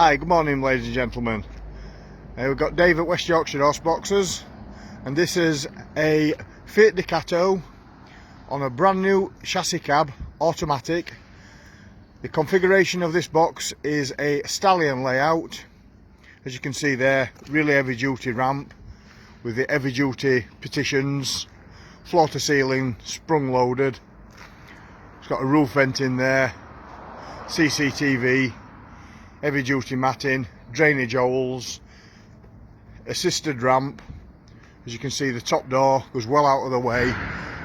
Hi, good morning ladies and gentlemen. We've got Dave at West Yorkshire Horseboxes, and this is a Fiat Ducato on a brand new chassis cab, automatic. The configuration of this box is a stallion layout. As you can see there, really heavy duty ramp with the heavy duty petitions, floor to ceiling, sprung loaded. It's got a roof vent in there, CCTV, heavy duty matting, drainage holes, assisted ramp. As you can see, the top door goes well out of the way,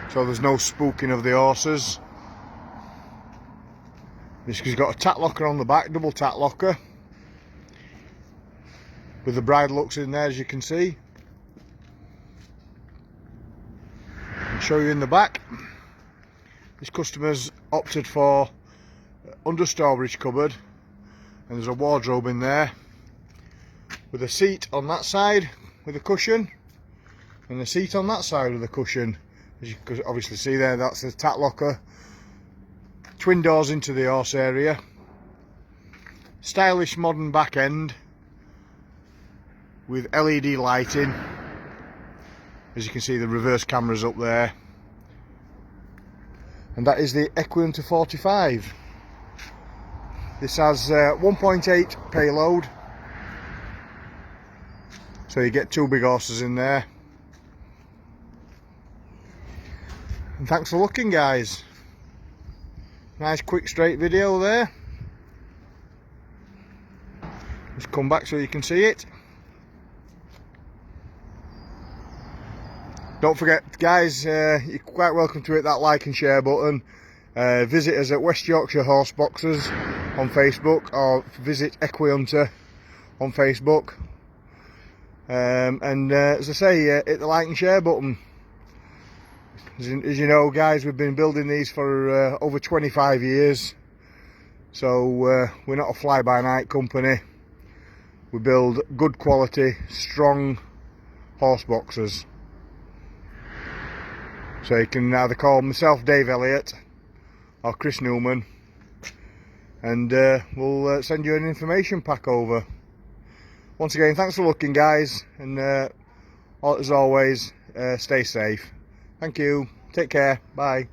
so there's no spooking of the horses. This has got a tack locker on the back, double tack locker, with the bridle hooks in there, as you can see. I'll show you in the back. This customer's opted for under storage cupboard, and there's a wardrobe in there with a seat on that side with a cushion, and a seat on that side with a cushion. As you can obviously see there, that's the tack locker. Twin doors into the horse area. Stylish modern back end with LED lighting. As you can see, the reverse cameras up there. And that is the Equihunter 45. This has 1.8 payload, so you get two big horses in there. And thanks for looking, guys. Nice quick straight video there. Just come back so you can see it. Don't forget, guys, you're quite welcome to hit that like and share button. Visit us at West Yorkshire Horseboxes on Facebook, or visit Equihunter on Facebook. As I say, hit the like and share button. As you know, guys, we've been building these for over 25 years. So we're not a fly-by-night company. We build good quality, strong horse boxes. So you can either call myself, Dave Elliott, or Chris Newman, and we'll send you an information pack over. Once again, thanks for looking, guys, and as always, stay safe. Thank you. Take care. Bye.